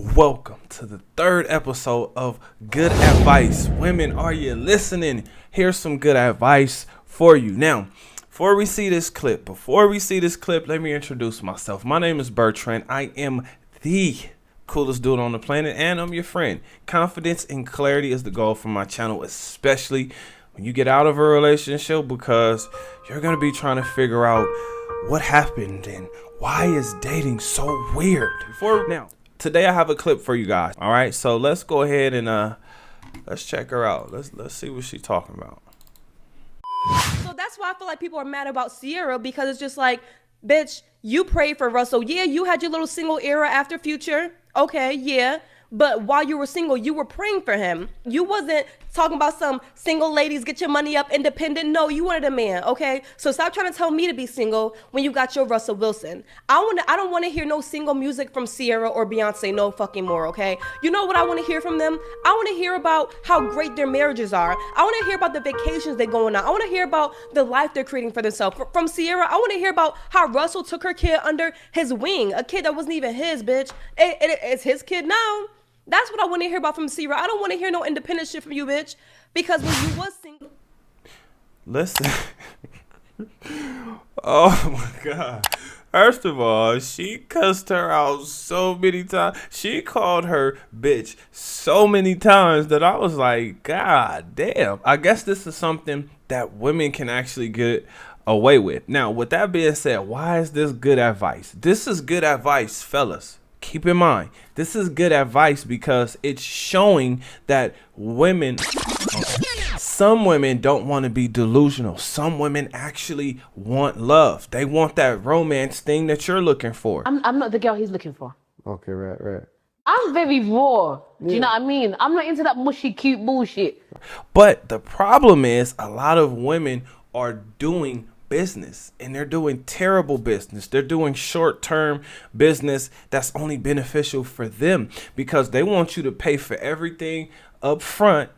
Welcome to the third episode of Good Advice. Women, are you listening? Here's some good advice for you. Now, before we see this clip, let me introduce myself. My name is Bertrand. I am the coolest dude on the planet, and I'm your friend. Confidence and clarity is the goal for my channel, especially when you get out of a relationship, because you're going to be trying to figure out what happened and why is dating so weird. Today I have a clip for you guys. All right, so let's go ahead and let's check her out. Let's see what she's talking about. So that's why I feel like people are mad about Ciara, because it's just like, bitch, you prayed for Russell. Yeah, you had your little single era after Future. Okay, yeah. But while you were single, you were praying for him. You wasn't talking about some single ladies, get your money up, independent. No, you wanted a man, okay? So stop trying to tell me to be single when you got your Russell Wilson. I don't want to hear no single music from Ciara or Beyonce no fucking more, okay? You know what I want to hear from them? I want to hear about how great their marriages are. I want to hear about the vacations they're going on. I want to hear about the life they're creating for themselves. From Ciara, I want to hear about how Russell took her kid under his wing, a kid that wasn't even his, bitch. It's his kid now. That's what I want to hear about from Ciara. I don't want to hear no independent shit from you, bitch. Because when you was single... Listen. Oh, my God. First of all, she cussed her out so many times. She called her bitch so many times that I was like, God damn. I guess this is something that women can actually get away with. Now, with that being said, why is this good advice? This is good advice, fellas. Keep in mind, this is good advice because it's showing that some women don't want to be delusional. Some women actually want love. They want that romance thing that you're looking for. I'm not the girl he's looking for. Okay, right. I'm very raw. Do you know what I mean? I'm not into that mushy, cute bullshit. But the problem is a lot of women are doing business, and they're doing terrible business. They're doing short-term business that's only beneficial for them because they want you to pay for everything up front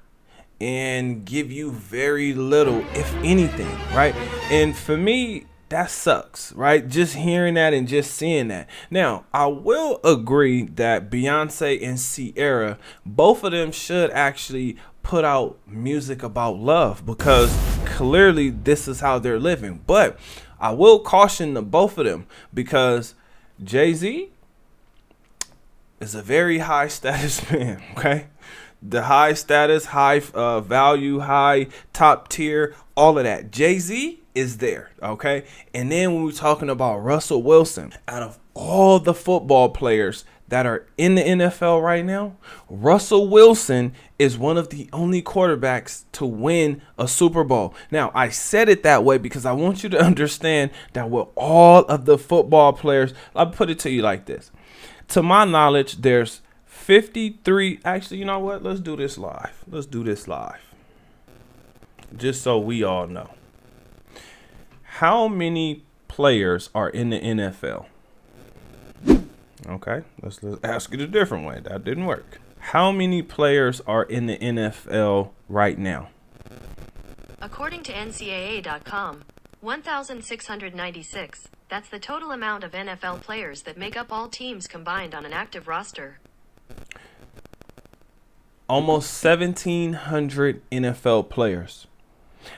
and give you very little, if anything, right? And for me, that sucks, right? Just hearing that and just seeing that. Now, I will agree that Beyonce and Ciara, both of them should actually put out music about love because clearly this is how they're living. But I will caution the both of them because JayZ is a very high status man, okay? The high status, high value, high top tier, all of that. JayZ is there, okay? And then when we're talking about Russell Wilson, out of all the football players that are in the NFL right now, Russell Wilson is one of the only quarterbacks to win a Super Bowl. Now, I said it that way because I want you to understand that with all of the football players, I'll put it to you like this. To my knowledge, there's 53. Actually, you know what? Let's do this live. Just so we all know. How many players are in the NFL? Okay, let's ask it a different way. That didn't work. How many players are in the NFL right now? According to NCAA.com, 1,696. That's the total amount of NFL players that make up all teams combined on an active roster. Almost 1,700 NFL players.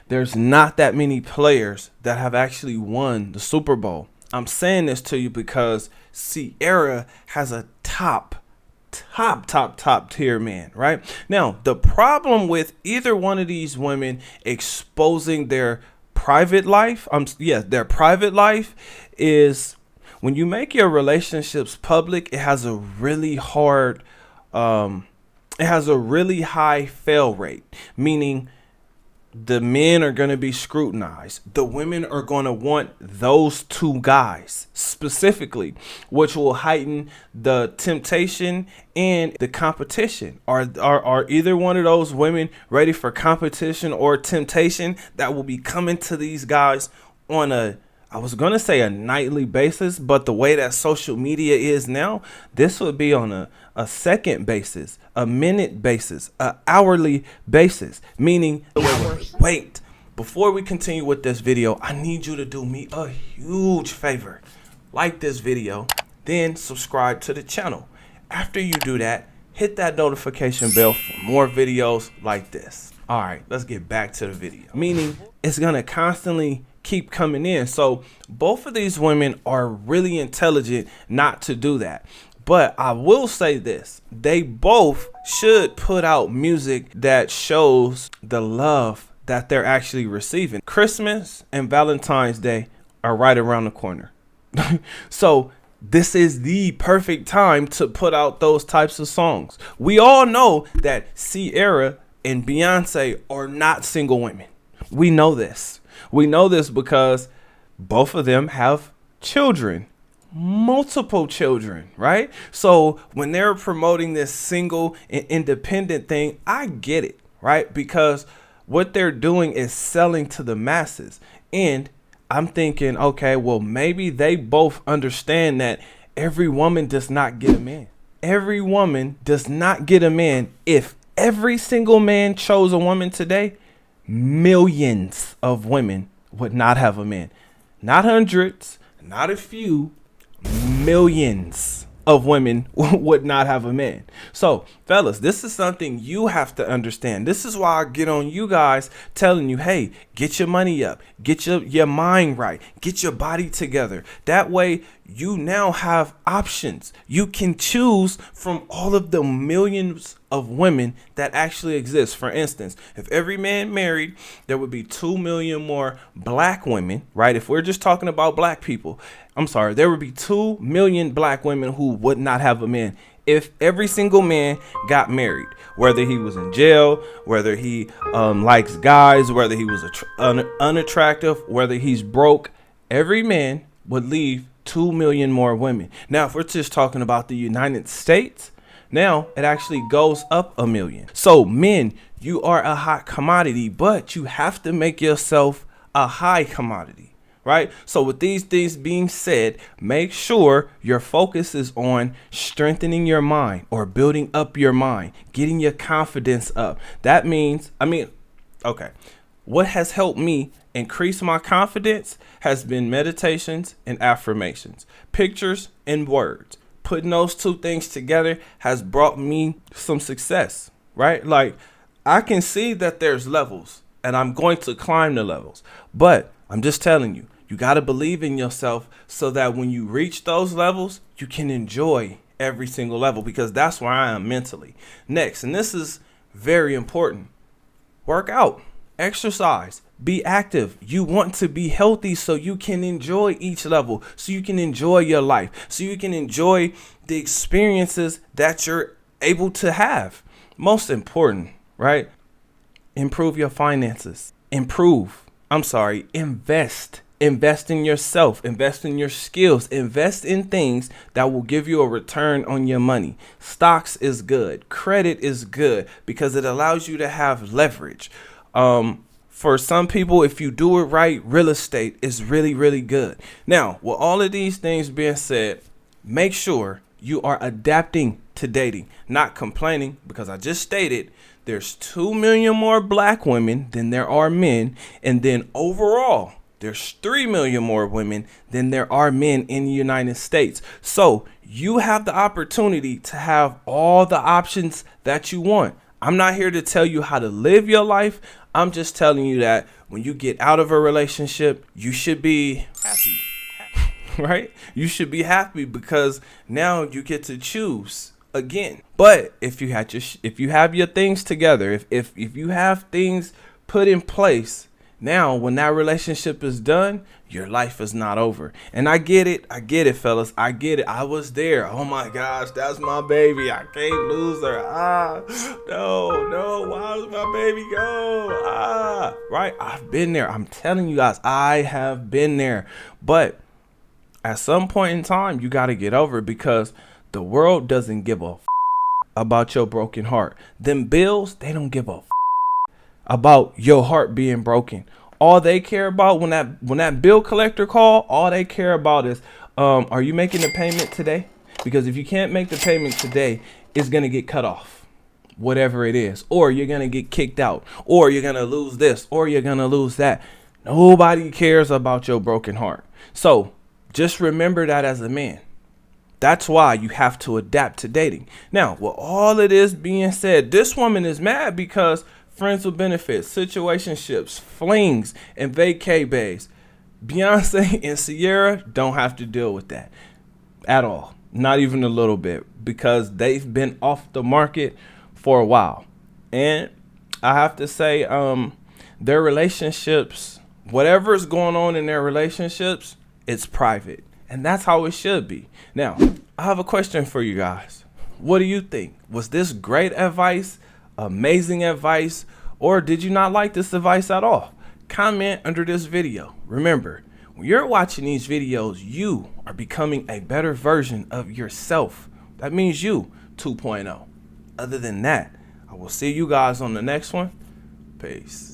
There's not that many players that have actually won the Super Bowl. I'm saying this to you because Ciara has a top tier man, right? Now, the problem with either one of these women exposing their private life, their private life is when you make your relationships public, it has a really high fail rate, meaning the men are going to be scrutinized. The women are going to want those two guys specifically, which will heighten the temptation and the competition. Are either one of those women ready for competition or temptation that will be coming to these guys on I was going to say a nightly basis, but the way that social media is now, this would be on a second basis, a minute basis, an hourly basis, meaning, wait, before we continue with this video, I need you to do me a huge favor. Like this video, then subscribe to the channel. After you do that, hit that notification bell for more videos like this. All right, let's get back to the video. Meaning it's going to constantly keep coming in. So both of these women are really intelligent not to do that. But I will say this, they both should put out music that shows the love that they're actually receiving. Christmas and Valentine's Day are right around the corner. So this is the perfect time to put out those types of songs. We all know that Ciara and Beyonce are not single women. We know this. We know this because both of them have children. Multiple children, right? So when they're promoting this single and independent thing, I get it, right? Because what they're doing is selling to the masses. And I'm thinking, okay, well, maybe they both understand that every woman does not get a man. Every woman does not get a man. If every single man chose a woman today, millions of women would not have a man. Not hundreds, not a few, millions of women would not have a man. So, fellas, this is something you have to understand. This is why I get on you guys telling you, hey, get your money up, get your mind right, get your body together. That way, you now have options. You can choose from all of the millions of women that actually exist. For instance, if every man married, there would be 2 million more black women, right? If we're just talking about black people, there would be 2 million black women who would not have a man if every single man got married, whether he was in jail, whether he likes guys, whether he was unattractive, whether he's broke. Every man would leave 2 million more women. Now, if we're just talking about the United States, now it actually goes up 1 million. So men, you are a hot commodity, but you have to make yourself a high commodity. Right? So with these things being said, make sure your focus is on strengthening your mind or building up your mind, getting your confidence up. That means, what has helped me increase my confidence has been meditations and affirmations, pictures and words. Putting those two things together has brought me some success, right? Like, I can see that there's levels and I'm going to climb the levels, but I'm just telling you, you got to believe in yourself so that when you reach those levels, you can enjoy every single level, because that's where I am mentally. Next, and this is very important, work out, exercise, be active. You want to be healthy so you can enjoy each level, so you can enjoy your life, so you can enjoy the experiences that you're able to have. Most important, right? Improve your finances. Invest in yourself, invest in your skills, invest in things that will give you a return on your money. Stocks is good. Credit is good because it allows you to have leverage. For some people, if you do it right, real estate is really, really good. Now, with all of these things being said, make sure you are adapting to dating, not complaining, because I just stated there's 2 million more black women than there are men. And then overall, there's 3 million more women than there are men in the United States. So you have the opportunity to have all the options that you want. I'm not here to tell you how to live your life. I'm just telling you that when you get out of a relationship, you should be happy, right? You should be happy because now you get to choose again. But if you have your things together, if you have things put in place, now when that relationship is done, your life is not over. And I get it, fellas. I get it. I was there. Oh my gosh, that's my baby. I can't lose her. No, why does my baby go? Right? I've been there. I'm telling you guys, I have been there. But at some point in time, you got to get over it, because the world doesn't give a about your broken heart. Them bills, they don't give a about your heart being broken. All they care about when that bill collector call, all they care about is, are you making the payment today? Because if you can't make the payment today, it's going to get cut off, whatever it is, or you're going to get kicked out, or you're going to lose this, or you're going to lose that. Nobody cares about your broken heart. So just remember that as a man. That's why you have to adapt to dating. Now, with all of this being said, this woman is mad because friends with benefits, situationships, flings, and vacay bays. Beyonce and Ciara don't have to deal with that at all. Not even a little bit, because they've been off the market for a while. And I have to say, their relationships, whatever's going on in their relationships, it's private. And that's how it should be. Now, I have a question for you guys. What do you think? Was this great advice, amazing advice, or did you not like this advice at all? Comment under this video. Remember, when you're watching these videos, you are becoming a better version of yourself. That means you 2.0. Other than that, I will see you guys on the next one. Peace.